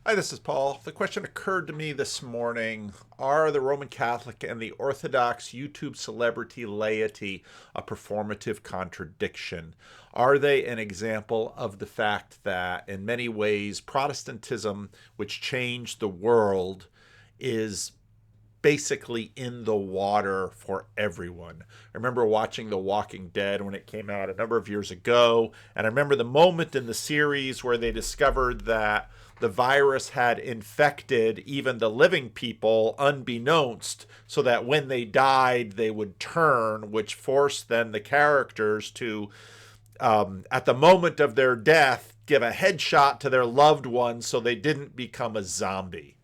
Hi, this is Paul. The question occurred to me this morning. Are the Roman Catholic and the Orthodox YouTube celebrity laity a performative contradiction? Are they an example of the fact that, in many ways, Protestantism, which changed the world, is basically in the water for everyone? I remember watching The Walking Dead when it came out a number of years ago, and I remember the moment in the series where they discovered that the virus had infected even the living people unbeknownst, so that when they died, they would turn, which forced then the characters to, at the moment of their death, give a headshot to their loved ones so they didn't become a zombie.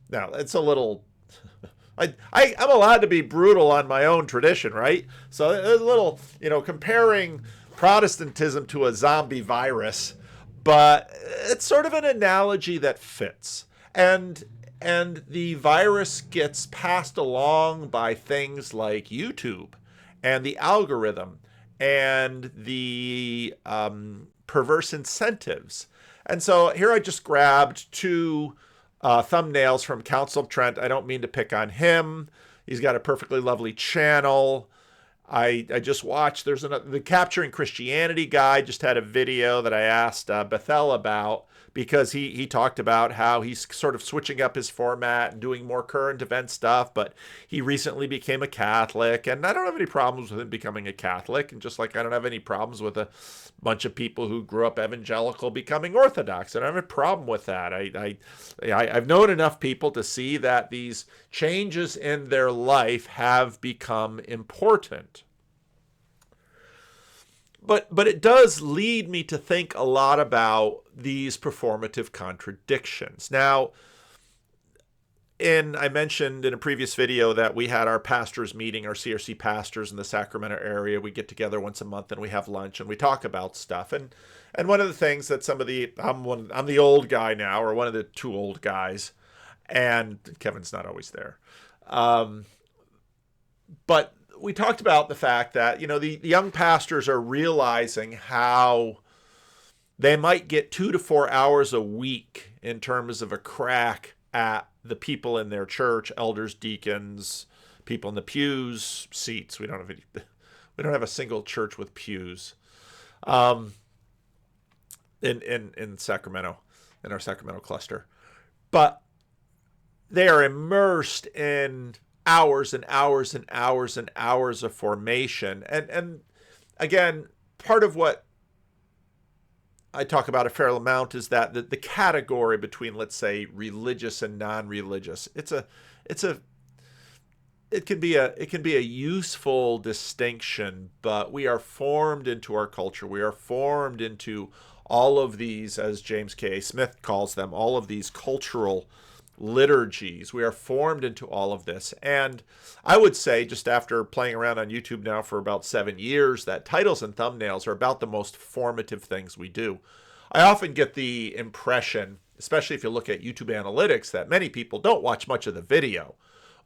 Now, it's a little... I'm allowed to be brutal on my own tradition, right? So it's a little, comparing Protestantism to a zombie virus, but it's sort of an analogy that fits. And the virus gets passed along by things like YouTube and the algorithm and the perverse incentives. And so here I just grabbed two thumbnails from Council of Trent. I don't mean to pick on him. He's got a perfectly lovely channel. I just watched, the Capturing Christianity guy just had a video that I asked Bethel about, because he talked about how he's sort of switching up his format and doing more current event stuff, but he recently became a Catholic, and I don't have any problems with him becoming a Catholic, and just like I don't have any problems with a bunch of people who grew up evangelical becoming Orthodox. I don't have a problem with that. I've known enough people to see that these changes in their life have become important. But it does lead me to think a lot about these performative contradictions. Now, I mentioned in a previous video that we had our pastors meeting, our CRC pastors in the Sacramento area. We get together once a month and we have lunch and we talk about stuff. And one of the things that I'm the old guy now, or one of the two old guys, and Kevin's not always there. But we talked about the fact that, the young pastors are realizing how they might get 2 to 4 hours a week in terms of a crack at the people in their church, elders, deacons, people in the pews, seats. We don't have a single church with pews in Sacramento, in our Sacramento cluster. But they are immersed in hours and hours and hours and hours of formation. And again, part of what I talk about a fair amount is that the category between, let's say, religious and non-religious, it can be a useful distinction, but we are formed into our culture. We are formed into all of these, as James K. Smith calls them, all of these cultural liturgies. We are formed into all of this. And I would say, just after playing around on YouTube now for about 7 years, that titles and thumbnails are about the most formative things we do. I often get the impression, especially if you look at YouTube analytics, that many people don't watch much of the video.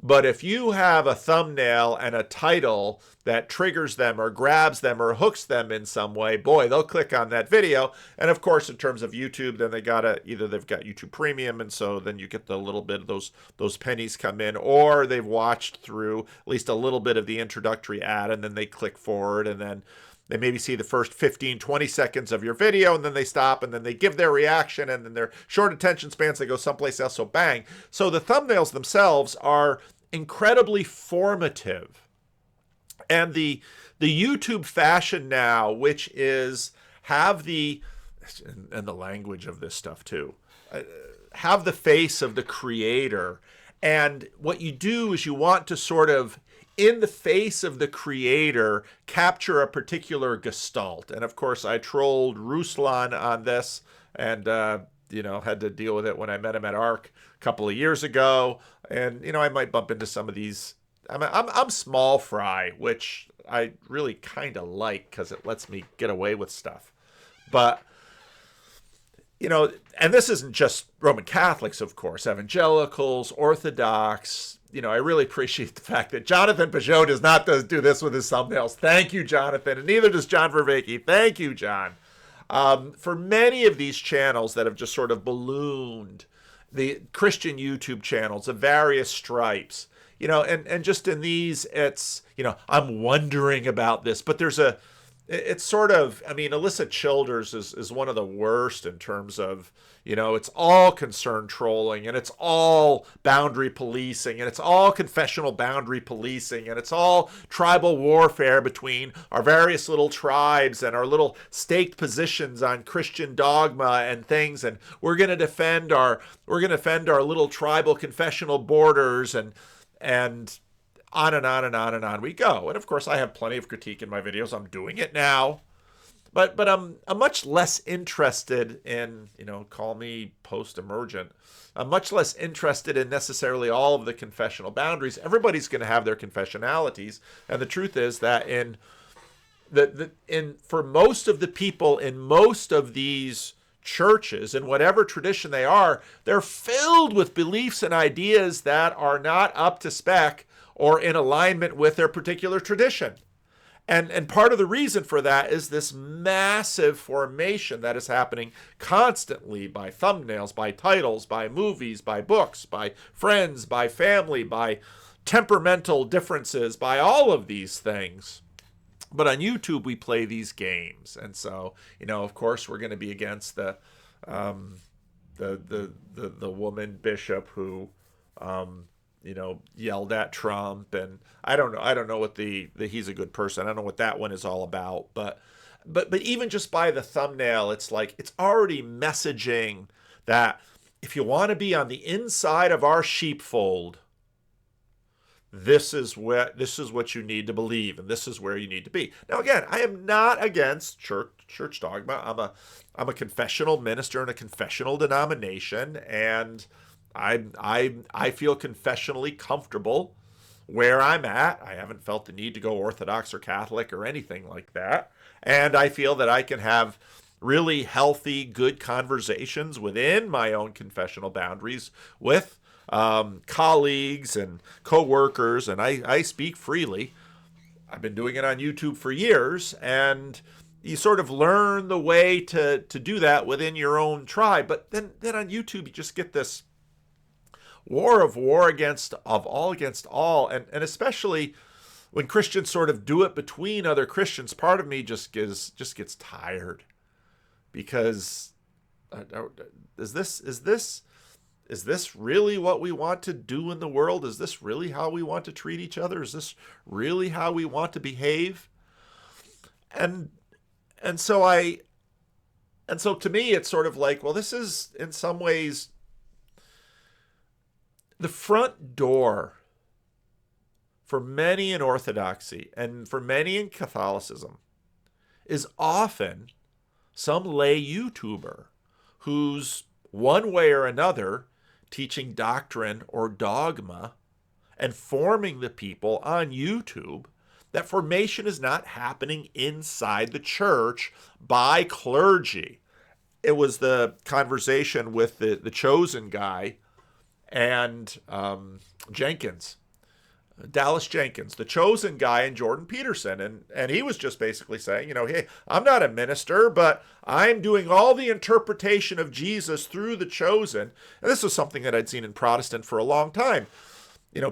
But if you have a thumbnail and a title that triggers them or grabs them or hooks them in some way, boy, they'll click on that video. And of course, in terms of YouTube, then they've got YouTube Premium, and so then you get the little bit of those pennies come in, or they've watched through at least a little bit of the introductory ad, and then they click forward, and then they maybe see the first 15, 20 seconds of your video, and then they stop, and then they give their reaction, and then their short attention spans, they go someplace else, so bang. So the thumbnails themselves are incredibly formative. And the YouTube fashion now, which is and the language of this stuff too, have the face of the creator. And what you do is you want to sort of, in the face of the creator, capture a particular gestalt. And of course, I trolled Ruslan on this, and had to deal with it when I met him at ARC a couple of years ago. And I might bump into some of these. I'm small fry, which I really kind of like because it lets me get away with stuff. But and this isn't just Roman Catholics, of course, evangelicals, Orthodox. I really appreciate the fact that Jonathan Peugeot does not do this with his thumbnails. Thank you, Jonathan. And neither does John Vervaeke. Thank you, John. For many of these channels that have just sort of ballooned, the Christian YouTube channels of various stripes, and just in these, it's, I'm wondering about this, but it's sort of, I mean, Alyssa Childers is one of the worst in terms of, it's all concern trolling, and it's all boundary policing, and it's all confessional boundary policing, and it's all tribal warfare between our various little tribes and our little staked positions on Christian dogma and things, and we're going to defend our little tribal confessional borders, and on and on and on and on we go. And of course, I have plenty of critique in my videos. I'm doing it now. But I'm much less interested in, call me post-emergent. I'm much less interested in necessarily all of the confessional boundaries. Everybody's going to have their confessionalities. And the truth is that for most of the people in most of these churches, in whatever tradition they are, they're filled with beliefs and ideas that are not up to spec or in alignment with their particular tradition. And part of the reason for that is this massive formation that is happening constantly by thumbnails, by titles, by movies, by books, by friends, by family, by temperamental differences, by all of these things. But on YouTube, we play these games. And so, of course, we're going to be against the woman bishop who yelled at Trump, and I don't know what the he's a good person. I don't know what that one is all about, but even just by the thumbnail, it's like it's already messaging that if you want to be on the inside of our sheepfold, this is what you need to believe, and this is where you need to be. Now, again, I am not against church dogma. I'm a confessional minister in a confessional denomination, and I feel confessionally comfortable where I'm at. I haven't felt the need to go Orthodox or Catholic or anything like that. And I feel that I can have really healthy, good conversations within my own confessional boundaries with colleagues and co-workers, and I speak freely. I've been doing it on YouTube for years, and you sort of learn the way to do that within your own tribe. But then on YouTube, you just get this war against all, and especially when Christians sort of do it between other Christians. Part of me just gets tired, because is this really what we want to do in the world? Is this really how we want to treat each other? Is this really how we want to behave? And so to me, it's sort of like, well, this is in some ways the front door for many in Orthodoxy and for many in Catholicism is often some lay YouTuber who's one way or another teaching doctrine or dogma and forming the people on YouTube. That formation is not happening inside the church by clergy. It was the conversation with the chosen guy and Jenkins, Dallas Jenkins, the chosen guy, and Jordan Peterson. And he was just basically saying, hey, I'm not a minister, but I'm doing all the interpretation of Jesus through the chosen. And this was something that I'd seen in Protestant for a long time.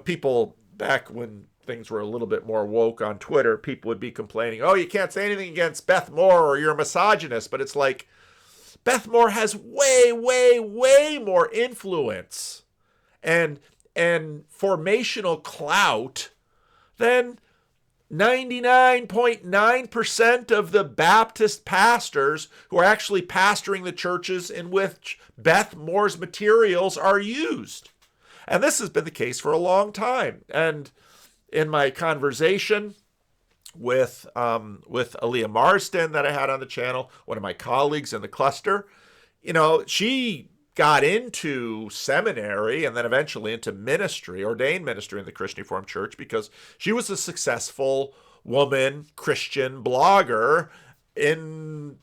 People back when things were a little bit more woke on Twitter, people would be complaining, oh, you can't say anything against Beth Moore or you're a misogynist. But it's like, Beth Moore has way, way, way more influence and formational clout than 99.9% of the Baptist pastors who are actually pastoring the churches in which Beth Moore's materials are used. And this has been the case for a long time. And in my conversation with Aaliyah Marston that I had on the channel, one of my colleagues in the cluster, she got into seminary and then eventually into ministry, ordained ministry in the Christian Reformed Church, because she was a successful woman Christian blogger in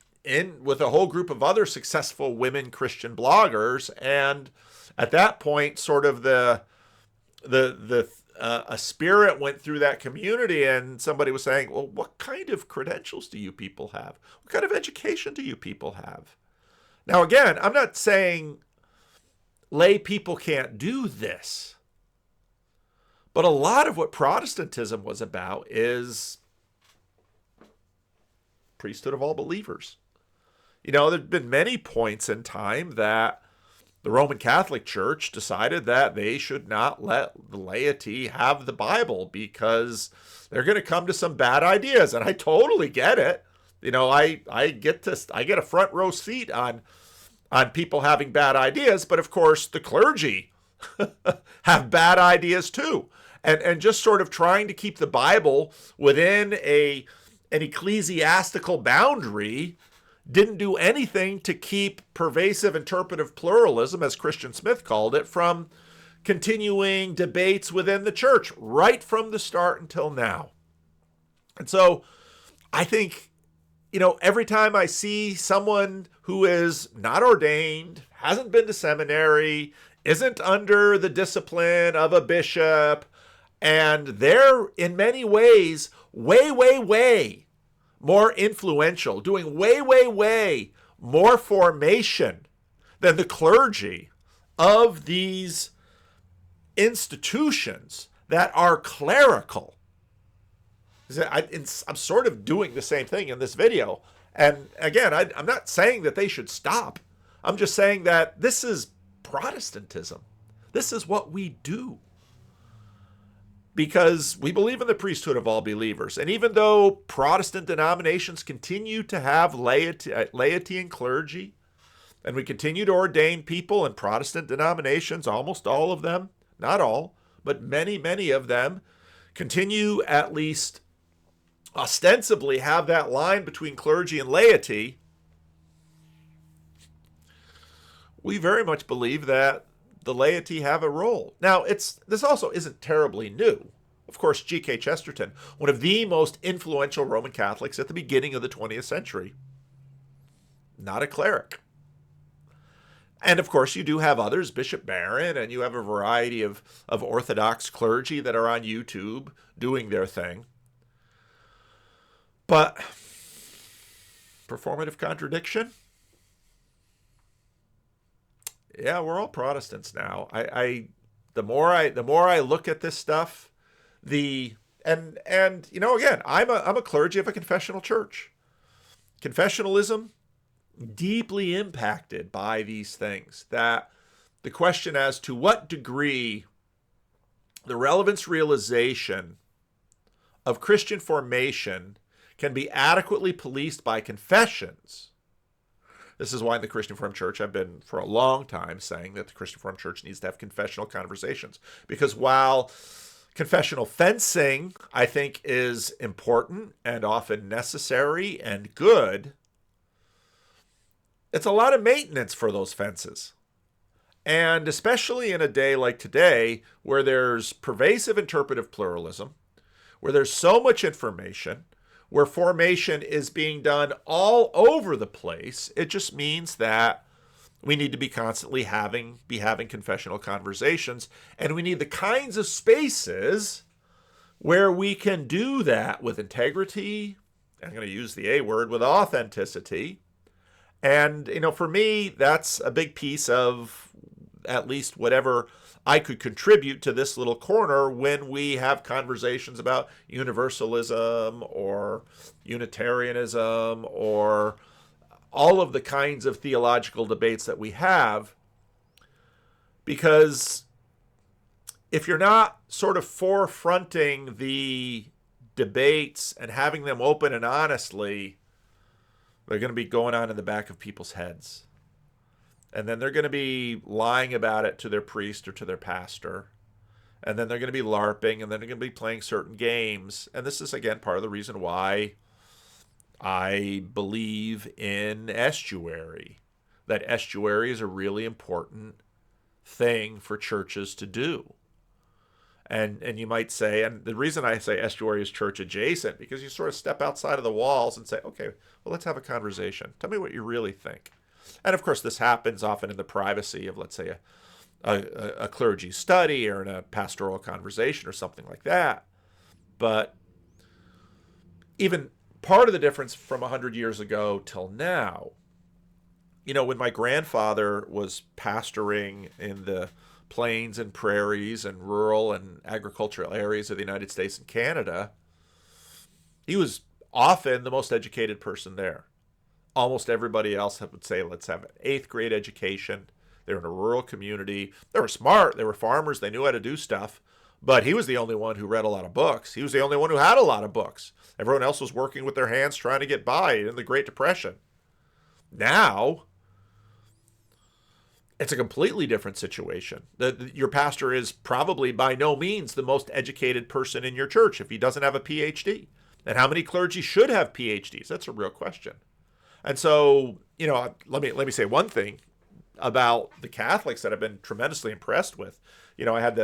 with a whole group of other successful women Christian bloggers. And at that point, sort of the a spirit went through that community and somebody was saying, well, what kind of credentials do you people have? What kind of education do you people have? Now, again, I'm not saying lay people can't do this. But a lot of what Protestantism was about is priesthood of all believers. You know, there've been many points in time that the Roman Catholic Church decided that they should not let the laity have the Bible because they're going to come to some bad ideas. And I totally get it. You know, I get a front row seat on people having bad ideas, but of course the clergy have bad ideas too. And just sort of trying to keep the Bible within an ecclesiastical boundary didn't do anything to keep pervasive interpretive pluralism, as Christian Smith called it, from continuing debates within the church right from the start until now. And so I think, you know, every time I see someone who is not ordained, hasn't been to seminary, isn't under the discipline of a bishop, and they're in many ways way more influential, doing way more formation than the clergy of these institutions that are clerical. I'm sort of doing the same thing in this video. And again, I'm not saying that they should stop. I'm just saying that this is Protestantism. This is what we do. Because we believe in the priesthood of all believers. And even though Protestant denominations continue to have laity and clergy, and we continue to ordain people in Protestant denominations, almost all of them, not all, but many of them, continue at least ostensibly have that line between clergy and laity, we very much believe that the laity have a role. Now, this also isn't terribly new. Of course, G.K. Chesterton, one of the most influential Roman Catholics at the beginning of the 20th century, not a cleric. And of course, you do have others, Bishop Barron, and you have a variety of Orthodox clergy that are on YouTube doing their thing. But performative contradiction? Yeah, we're all Protestants now. The more I look at this stuff, and you know, again, I'm a clergy of a confessional church. Confessionalism deeply impacted by these things. That the question as to what degree the relevance realization of Christian formation can be adequately policed by confessions. This is why in the Christian Reformed Church I've been for a long time saying that the Christian Reformed Church needs to have confessional conversations. Because while confessional fencing, I think, is important and often necessary and good, it's a lot of maintenance for those fences. And especially in a day like today, where there's pervasive interpretive pluralism, where there's so much information, where formation is being done all over the place, it just means that we need to be constantly having confessional conversations, and we need the kinds of spaces where we can do that with integrity. I'm going to use the A word, with authenticity. And, you know, for me, that's a big piece of at least whatever I could contribute to this little corner when we have conversations about universalism or Unitarianism or all of the kinds of theological debates that we have. Because if you're not sort of forefronting the debates and having them open and honestly, they're going to be going on in the back of people's heads. And then they're going to be lying about it to their priest or to their pastor. And then they're going to be LARPing, and then they're going to be playing certain games. And this is, again, part of the reason why I believe in estuary. That estuary is a really important thing for churches to do. And you might say, and the reason I say estuary is church adjacent, because you sort of step outside of the walls and say, okay, well, let's have a conversation. Tell me what you really think. And of course, this happens often in the privacy of, let's say, a clergy study or in a pastoral conversation or something like that. But even part of the difference from 100 years ago till now, when my grandfather was pastoring in the plains and prairies and rural and agricultural areas of the United States and Canada, he was often the most educated person there. Almost everybody else would say, let's have an 8th grade education. They were in a rural community. They were smart. They were farmers. They knew how to do stuff. But he was the only one who read a lot of books. He was the only one who had a lot of books. Everyone else was working with their hands trying to get by in the Great Depression. Now, it's a completely different situation. Your pastor is probably by no means the most educated person in your church if he doesn't have a PhD. And how many clergy should have PhDs? That's a real question. And so, let me say one thing about the Catholics that I've been tremendously impressed with. I had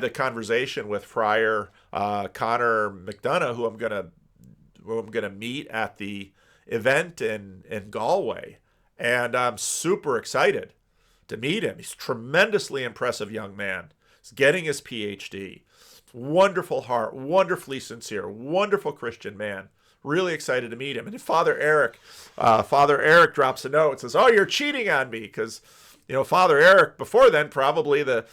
the conversation with Friar Connor McDonough, who I'm gonna meet at the event in Galway, and I'm super excited to meet him. He's a tremendously impressive young man. He's getting his PhD. Wonderful heart, wonderfully sincere, wonderful Christian man. Really excited to meet him. And Father Eric drops a note and says, "Oh, you're cheating on me," because Father Eric before then probably the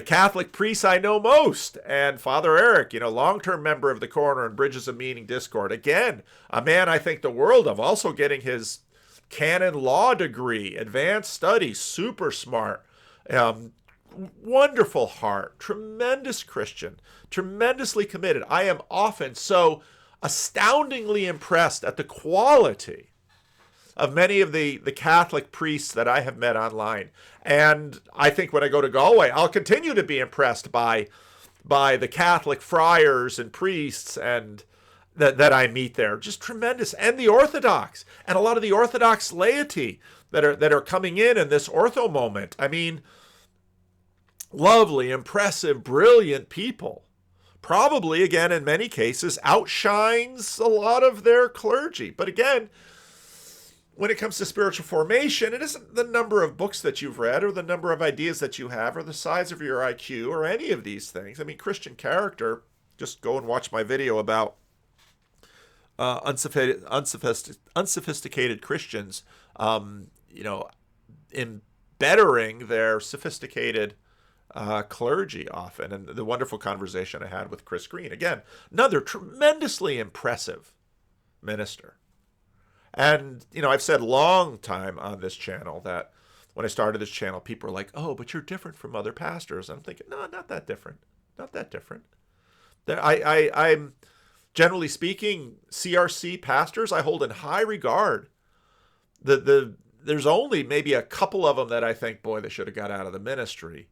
Catholic priest I know most. And Father Eric, long-term member of the Coroner and Bridges of Meaning Discord. Again, a man I think the world of, also getting his canon law degree, advanced studies, super smart, wonderful heart, tremendous Christian, tremendously committed. I am often so astoundingly impressed at the quality of many of the Catholic priests that I have met online. And I think when I go to Galway, I'll continue to be impressed by the Catholic friars and priests and that I meet there. Just tremendous. And the Orthodox, and a lot of the Orthodox laity that are coming in this ortho moment. I mean, lovely, impressive, brilliant people. Probably, again, in many cases, outshines a lot of their clergy. But again, when it comes to spiritual formation, it isn't the number of books that you've read or the number of ideas that you have or the size of your IQ or any of these things. I mean, Christian character, just go and watch my video about unsophisticated Christians, in bettering their sophisticated clergy often, and the wonderful conversation I had with Chris Green. Again, another tremendously impressive minister. And, I've said long time on this channel that when I started this channel, people are like, "Oh, but you're different from other pastors." I'm thinking, no, not that different. Not that different. I'm generally speaking, CRC pastors I hold in high regard. There's only maybe a couple of them that I think, boy, they should have got out of the ministry.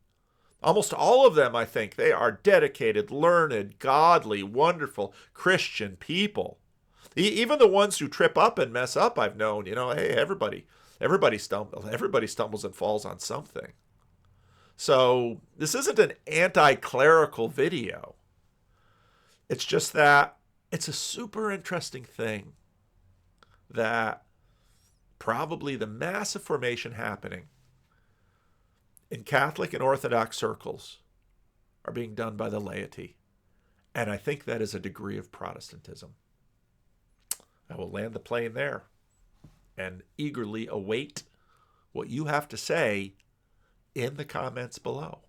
Almost all of them, I think, they are dedicated, learned, godly, wonderful Christian people. Even the ones who trip up and mess up, I've known, hey, everybody stumbles and falls on something. So this isn't an anti-clerical video. It's just that it's a super interesting thing that probably the massive formation happening in Catholic and Orthodox circles are being done by the laity. And I think that is a degree of Protestantism. I will land the plane there and eagerly await what you have to say in the comments below.